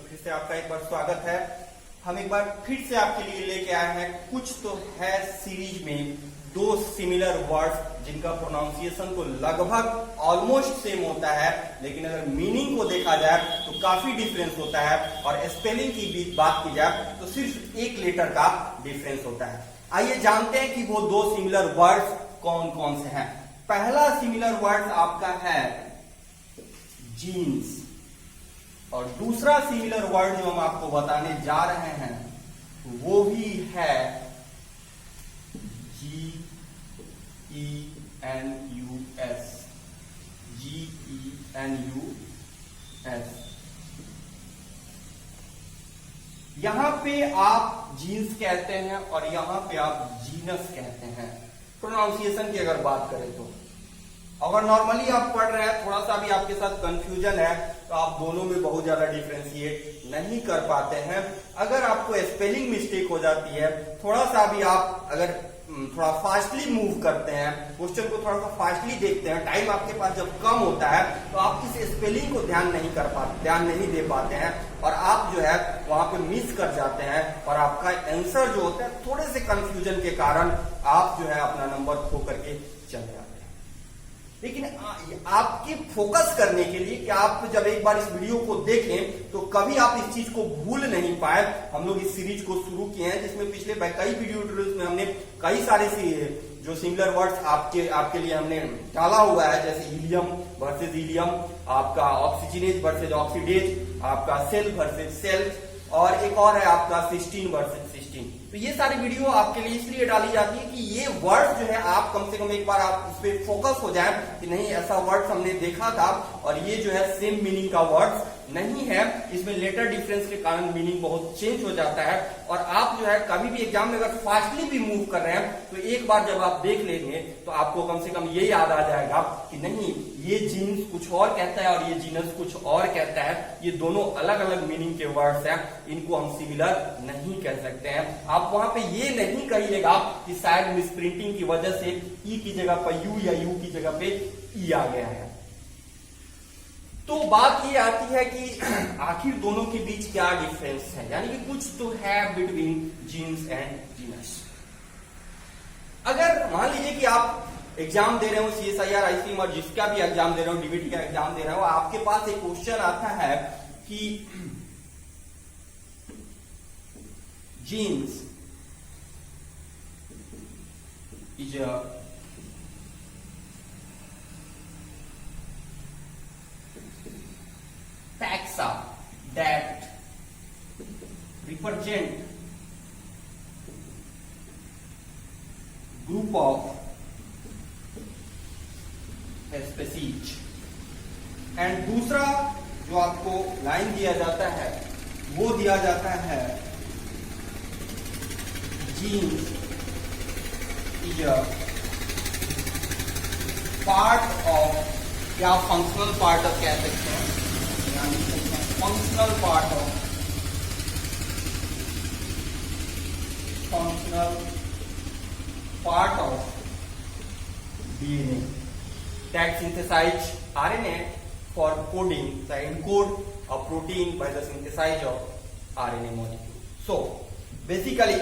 फिर से आपका एक बार स्वागत है। हम एक बार फिर से आपके लिए लेके आए हैं कुछ तो है सीरीज में दो सिमिलर वर्ड्स जिनका प्रोनाउंसिएशन तो लगभग ऑलमोस्ट सेम होता है, लेकिन अगर मीनिंग को देखा जाए तो काफी डिफरेंस होता है और स्पेलिंग की भी बात की जाए तो सिर्फ एक लेटर का डिफरेंस होता है। आइए जानते हैं कि वो दो सिमिलर वर्ड्स कौन कौन से हैं। पहला सिमिलर वर्ड आपका है जीन्स और दूसरा सिमिलर वर्ड जो हम आपको बताने जा रहे हैं वो भी है GENUS। GENUS। यहां पे आप जीन्स कहते हैं और यहां पे आप जीनस कहते हैं। प्रोनाउंसिएशन की अगर बात करें तो अगर नॉर्मली आप पढ़ रहे हैं, थोड़ा सा भी आपके साथ कंफ्यूजन है तो आप दोनों में बहुत ज्यादा डिफरेंशिएट नहीं कर पाते हैं। अगर आपको स्पेलिंग मिस्टेक हो जाती है, थोड़ा सा भी आप अगर थोड़ा फास्टली मूव करते हैं, क्वेश्चन को थोड़ा सा फास्टली देखते हैं, टाइम आपके पास जब कम होता है तो आप इस स्पेलिंग को ध्यान नहीं दे पाते हैं और आप जो है वहां पे मिस कर जाते हैं और आपका आंसर जो होता है थोड़े से कंफ्यूजन के कारण आप जो है अपना नंबर खो करके चले जाते हैं। लेकिन आपके फोकस करने के लिए कि आप जब एक बार इस वीडियो को देखें तो कभी आप इस चीज को भूल नहीं पाए। हम लोग इस सीरीज को शुरू किए हैं जिसमें पिछले कई वीडियो ट्यूटोरियल्स में हमने कई सारे जो सिमिलर वर्ड्स आपके लिए हमने डाला हुआ है, जैसे हीलियम वर्सेस हीलियम, आपका ऑक्सीजनेज वर्सेस ऑक्सीडेज, आपका सेल वर्सेस सेल, और एक और है आपका सिस्टीन वर्सेस सिस्टीन। तो ये सारी वीडियो आपके लिए इसलिए डाली जाती है कि ये वर्ड जो है आप कम से कम एक बार आप इस पे फोकस हो जाए कि नहीं ऐसा वर्ड हमने देखा था और ये जो है सेम मीनिंग का वर्ड नहीं है, इसमें लेटर डिफरेंस के कारण मीनिंग बहुत चेंज हो जाता है। और आप जो है कभी भी एग्जाम में अगर फास्टली भी मूव कर रहे हैं तो एक बार जब आप देख लेंगे तो आपको कम से कम ये याद आ जाएगा कि नहीं ये जीन्स कुछ और कहता है और ये जीनस कुछ और कहता है, ये दोनों अलग अलग मीनिंग के वर्ड्स हैं, इनको हम सिमिलर नहीं कह सकते हैं। आप वहां पे ये नहीं कहिएगा कि शायद मिसप्रिंटिंग की वजह से ई की जगह पर यू या यू की जगह पे ई आ गया है। तो बात ये आती है कि आखिर दोनों के बीच क्या डिफरेंस है, यानी कि कुछ तो है बिटवीन जीन्स एंड जीनस। अगर मान लीजिए कि आप एग्जाम दे रहे हो CSIR ICM और जिसका भी एग्जाम दे रहे हो, DBT का एग्जाम दे रहे हो, आपके पास एक क्वेश्चन आता है कि genus is a taxa that represent group of species, एंड दूसरा जो आपको लाइन दिया जाता है वो दिया जाता है genus is a part of, या फंक्शनल पार्ट ऑफ कह सकते हैं, functional part of DNA that synthesize RNA for coding, the encode a protein by the synthesis of RNA molecule. So basically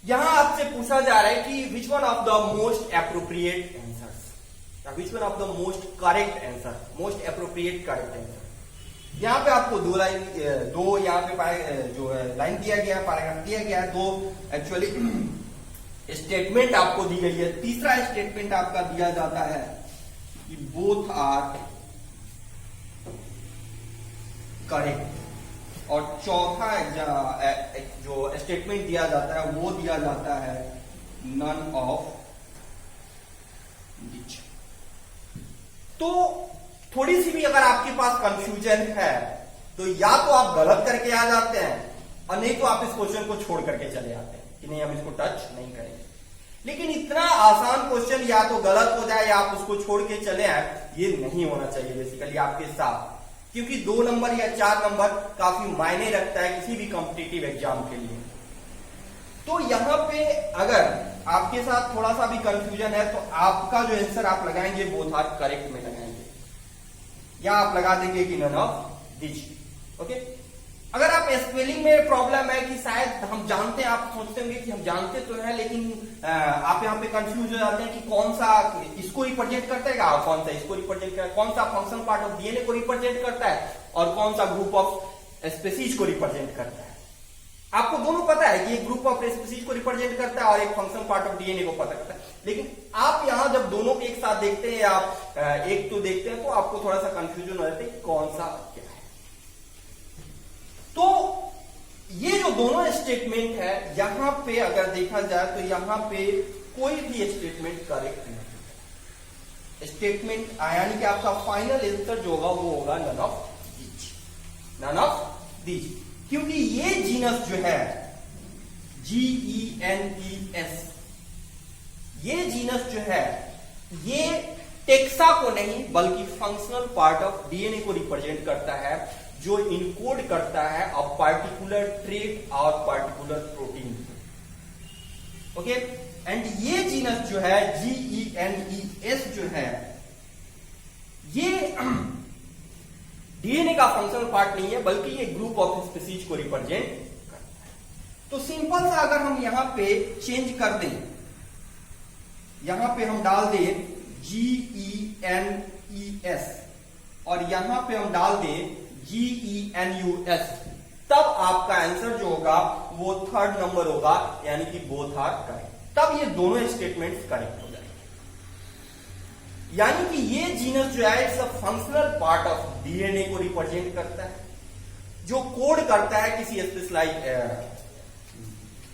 यहां आपसे पूछा जा रहा है कि which one of the most appropriate answers, which one of the most correct answer, most appropriate correct answer। यहाँ पे आपको दो यहाँ पे जो है लाइन दिया गया है, पैराग्राफ दिया गया है, दो एक्चुअली स्टेटमेंट आपको दी गई है। तीसरा स्टेटमेंट आपका दिया जाता है कि बोथ आर करेक्ट, और चौथा जो स्टेटमेंट दिया जाता है वो दिया जाता है नन ऑफ विच। तो थोड़ी सी भी अगर आपके पास कंफ्यूजन है तो या तो आप गलत करके आ जाते हैं और नहीं तो आप इस क्वेश्चन को छोड़ करके चले जाते हैं कि नहीं हम इसको टच नहीं करेंगे। लेकिन इतना आसान क्वेश्चन या तो गलत हो जाए या आप उसको छोड़ के चले आए, ये नहीं होना चाहिए बेसिकली आपके साथ, क्योंकि 2 नंबर या 4 नंबर काफी मायने रखता है किसी भी कॉम्पिटिटिव एग्जाम के लिए। तो यहां पे अगर आपके साथ थोड़ा सा भी कंफ्यूजन है तो आपका जो आंसर आप लगाएंगे बोथ आर करेक्ट में लगाएंगे, या आप लगा देंगे कि नन ऑफ दिस। ओके। अगर आप स्पेलिंग में प्रॉब्लम है कि शायद हम जानते हैं, आप सोचते होंगे कि हम जानते तो हैं, लेकिन आप यहाँ पे कंफ्यूज हो जाते हैं कि कौन सा इसको रिप्रेजेंट करता है, कौन सा इसको रिप्रेजेंट करता है, कौन सा फंक्शन पार्ट ऑफ डीएनए को रिप्रेजेंट करता है और कौन सा ग्रुप ऑफ स्पीसीज को रिप्रेजेंट करता है। आपको दोनों पता है कि एक ग्रुप ऑफ स्पीसीज को रिप्रेजेंट करता है और एक फंक्शन पार्ट ऑफ डीएनए को पता करता है, लेकिन आप यहां जब दोनों को एक साथ देखते हैं या आप एक तो देखते हैं तो आपको थोड़ा सा कंफ्यूजन हो जाता है कि कौन सा क्या है। तो ये जो दोनों स्टेटमेंट है, यहां पे अगर देखा जाए तो यहां पे कोई भी स्टेटमेंट करेक्ट नहीं। स्टेटमेंट यानी कि आपका फाइनल आंसर जो होगा वो होगा none of these, none of these, क्योंकि ये जीनस जो है GENES, ये जीनस जो है ये टेक्सा को नहीं बल्कि फंक्शनल पार्ट ऑफ डीएनए को रिप्रेजेंट करता है, जो इनकोड करता है अ पार्टिकुलर ट्रेट और पार्टिकुलर प्रोटीन। ओके, एंड ये जीनस जो है GENES जो है ये डीएनए का फंक्शनल पार्ट नहीं है बल्कि ये ग्रुप ऑफ स्पीसीज को रिप्रेजेंट करता है। तो सिंपल सा अगर हम यहां पे चेंज कर दें, यहां पे हम डाल दें GENES और यहां पे हम डाल दें GENUS, तब आपका आंसर जो होगा वो थर्ड नंबर होगा, यानी कि बोथ आर करेक्ट। तब ये दोनों स्टेटमेंट्स करेक्ट हो जाएंगे। यानी कि ये जीनस जो है it's a functional part of DNA को रिप्रेजेंट करता है, जो कोड करता है किसी स्पेशलाइज्ड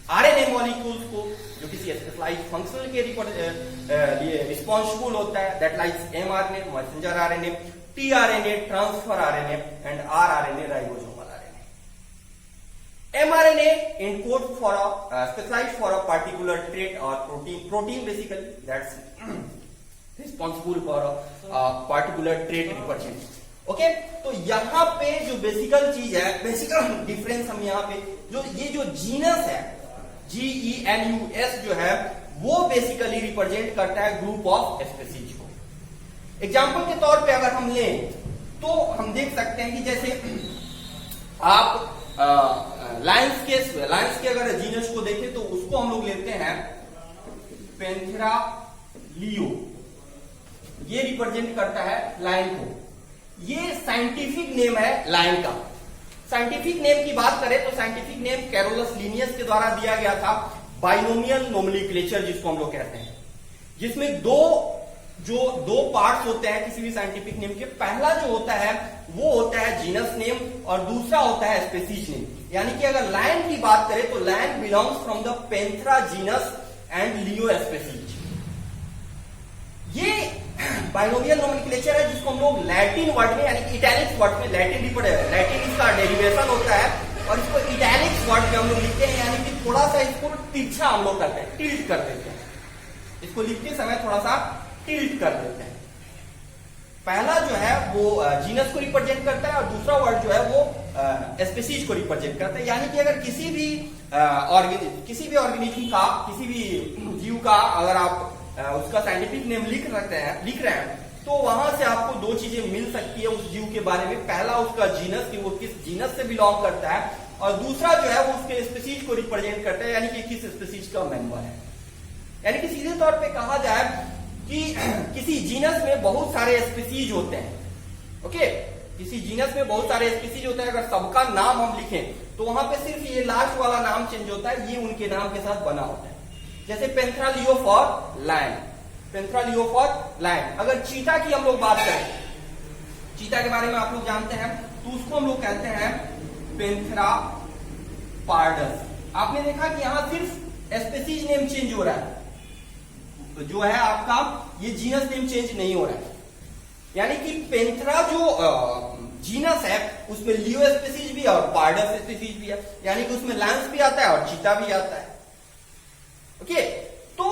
आरएनए मॉलिक्यूल्स को, जो किसी स्पेशलाइज्ड फंक्शनल के लिए रिस्पॉन्सिबल होता है, that likes mRNA messenger RNA, tRNA transfer RNA and rRNA ribosomal RNA. MRNA encode for a specialized for a particular trait or protein basically that's responsible for a particular trait representation. Okay, तो यहां पे जो बेसिकल चीज है, बेसिकल difference हम यहां पे जो ये जो जीनस है GENUS जो है वो बेसिकली रिप्रेजेंट करता है ग्रुप ऑफ स्पीसीज को। एग्जाम्पल के तौर पे अगर हम लें तो हम देख सकते हैं कि जैसे आप लायंस के अगर जीनस को देखें तो उसको हम लोग लेते हैं पेंथेरा लियो, ये रिप्रेजेंट करता है लायन को। ये साइंटिफिक नेम है लायन का। साइंटिफिक नेम की बात करें तो साइंटिफिक नेम कैरोलस लिनियस के द्वारा दिया गया था, बाइनोमियल नोमेनक्लेचर जिसको हम लोग कहते हैं, जिसमें दो पार्ट्स होते हैं किसी भी साइंटिफिक नेम के। पहला जो होता है वो होता है जीनस नेम और दूसरा होता है स्पीसीज नेम। यानी कि अगर लायन की बात करें तो lion belongs from the Panthera genus and Leo species. ये बाइनोमियल नोमेनक्लेचर है जिसको हम लोग लैटिन वर्ड में यानी कि इटैलिक्स वर्ड में, लैटिन इसका डेरिवेशन होता है और इसको इटैलिक्स वर्ड में हम लोग लिखते हैं, यानी कि थोड़ा सा इसको तिरछा हम लोग करते हैं, टिल्ट कर देते हैं, इसको लिखते समय थोड़ा सा टिल्ट कर देते हैं। पहला जो है वो जीनस को रिप्रेजेंट करता है और दूसरा वर्ड जो है वो स्पीसीज को रिप्रेजेंट करता है। यानी कि अगर किसी भी ऑर्गेनिज्म का, किसी भी जीव का अगर आप उसका साइंटिफिक नेम लिख रहे हैं तो वहां से आपको दो चीजें मिल सकती है उस जीव के बारे में। पहला उसका जीनस, कि वो किस जीनस से बिलोंग करता है, और दूसरा जो है वो उसके स्पीसीज को रिप्रेजेंट करता है, यानी कि किस स्पीसीज का मेंबर है। यानी कि सीधे तौर पे कहा जाए कि किसी जीनस में बहुत सारे स्पीसीज होते हैं। ओके, किसी जीनस में बहुत सारे स्पीसीज होते हैं, अगर सबका नाम हम लिखें तो वहां पे सिर्फ ये लास्ट वाला नाम चेंज होता है, ये उनके नाम के साथ बना होता है। जैसे Panthera Leo for lion, Panthera Leo for lion. अगर चीता की हम लोग बात करें, चीता के बारे में आप लोग जानते हैं, तो उसको हम लोग कहते हैं पेंथेरा पार्डस। आपने देखा कि यहां सिर्फ स्पीसीज नेम चेंज हो रहा है, तो जो है आपका ये जीनस नेम चेंज नहीं हो रहा है। यानी कि पेंथेरा जो जीनस है उसमें लियो स्पीसीज भी है और पार्डस स्पीसीज भी है, यानी कि उसमें लायंस भी आता है और चीता भी आता है। ओके, तो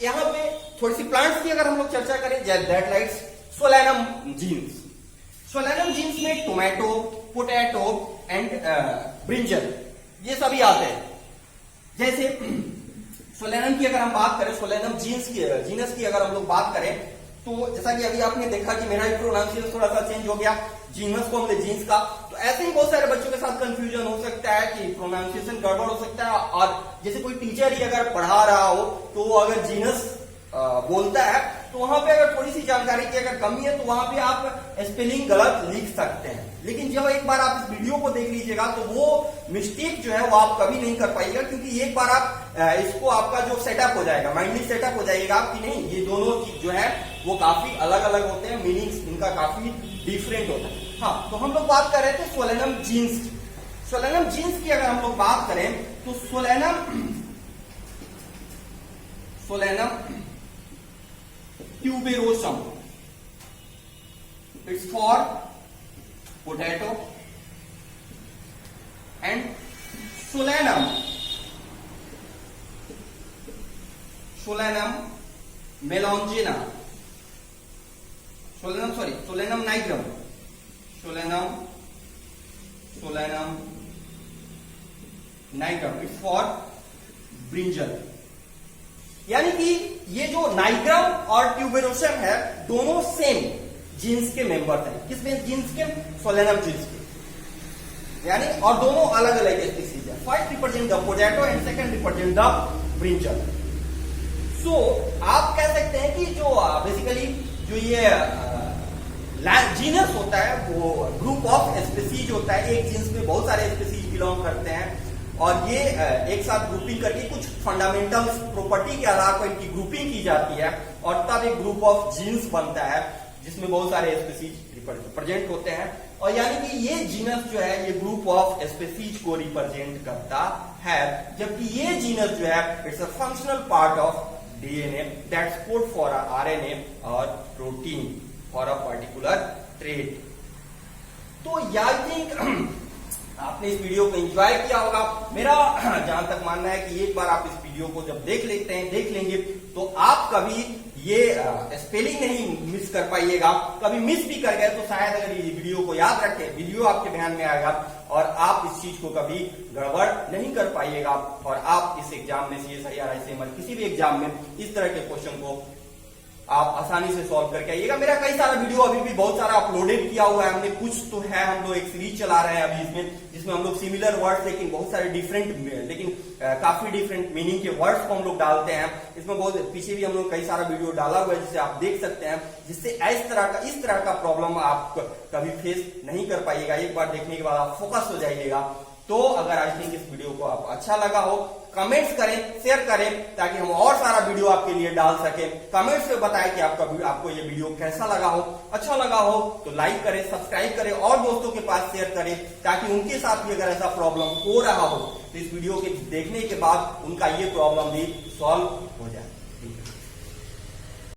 यहां पे थोड़ी सी प्लांट्स की अगर हम लोग चर्चा करें, that likes Solanum genus. Solanum genus में टोमेटो, पोटैटो एंड ब्रिंजल ये सभी आते हैं। जैसे सोलैनम की अगर हम बात करें, सोलैनम जीनस की अगर हम लोग बात करें, तो जैसा कि अभी आपने देखा कि मेरा प्रोनाउंसिएशन थोड़ा सा चेंज हो गया, जीनस को हमने जीन्स का, तो ऐसे ही बहुत सारे बच्चों के साथ कंफ्यूजन हो सकता है कि प्रोनाउंसिएशन गड़बड़ हो सकता है, और जैसे कोई टीचर ही अगर पढ़ा रहा हो तो वो अगर जीनस बोलता है तो वहां पे अगर थोड़ी सी जानकारी की अगर कमी है तो वहां पे आप स्पेलिंग गलत लिख सकते हैं। लेकिन जब एक बार आप इस वीडियो को देख लीजिएगा तो वो मिस्टेक जो है वो आप कभी नहीं कर पाइएगा, क्योंकि एक बार आप इसको आपका जो सेटअप हो जाएगा, माइंडली सेटअप हो जाएगा कि नहीं ये दोनों चीज जो है वो काफी अलग अलग होते हैं, मीनिंग्स इनका काफी डिफरेंट होता है। हाँ, तो हम लोग बात कर रहे थे सोलेनम जीन्स की। सोलेनम जीन्स की अगर हम लोग बात करें तो solanum tuberosum, it's for potato, and solanum melongena, solanum nigrum, solanum nigrum, it's for brinjal. यानी कि ये जो नाइग्रम और ट्यूबेरोसम है दोनों सेम जीन्स के मेंबर हैं। किसमें जीन्स के? सोलेनम जीन्स के। यानी और दोनों अलग अलग स्पीसीज है। First represent the potato and second represent the brinjal. So आप कह सकते हैं कि जो बेसिकली जो ये जीनस होता है वो ग्रुप ऑफ स्पीसीज होता है। एक जीन्स में बहुत सारे स्पीसीज बिलोंग करते हैं और ये एक साथ ग्रुपिंग करके कुछ फंडामेंटल प्रॉपर्टी के आधार पर इनकी ग्रुपिंग की जाती है और तब एक ग्रुप ऑफ जीन्स बनता है जिसमें बहुत सारे स्पीसीज रिप्रेजेंट होते हैं। और यानी कि ये जीनस जो है ये ग्रुप ऑफ स्पीसीज को रिप्रेजेंट करता है, जबकि ये जीनस जो है it's a functional part of DNA that's code for RNA और protein for a particular trait. तो आई थिंक आपने इस वीडियो को एंजॉय किया होगा। मेरा जहां तक मानना है कि एक बार आप इस वीडियो को जब देख लेंगे तो आप कभी ये स्पेलिंग नहीं मिस कर पाइएगा। कभी मिस भी कर गए तो शायद अगर ये वीडियो को याद रखें, वीडियो आपके ध्यान में आएगा और आप इस चीज को कभी गड़बड़ नहीं कर पाइएगा और आप इस एग्जाम में CSIR या ICMR किसी भी एग्जाम में इस तरह के क्वेश्चन को आप आसानी से सॉल्व करके आइएगा। मेरा कई सारा वीडियो अभी भी बहुत सारा अपलोडेड किया हुआ है हमने, कुछ तो है हम लोग एक सीरीज चला रहे हैं अभी इसमें, जिसमें हम लोग सिमिलर वर्ड्स लेकिन बहुत सारे डिफरेंट लेकिन काफी डिफरेंट मीनिंग के वर्ड्स को हम लोग डालते हैं। इसमें बहुत पीछे भी हम लोग कई सारा वीडियो डाला हुआ है जिसे आप देख सकते हैं, जिससे इस तरह का प्रॉब्लम आप कभी फेस नहीं कर पाइएगा। एक बार देखने के बाद आप फोकस हो जाइएगा। तो अगर आई थिंक इस वीडियो को आप अच्छा लगा हो, कमेंट्स करें, शेयर करें ताकि हम और सारा वीडियो आपके लिए डाल सकें। कमेंट्स में बताएं कि आपको ये वीडियो कैसा लगा हो। अच्छा लगा हो तो लाइक करें, सब्सक्राइब करें और दोस्तों के पास शेयर करें ताकि उनके साथ भी अगर ऐसा प्रॉब्लम हो रहा हो तो इस वीडियो के देखने के बाद उनका ये प्रॉब्लम भी सॉल्व हो जाए।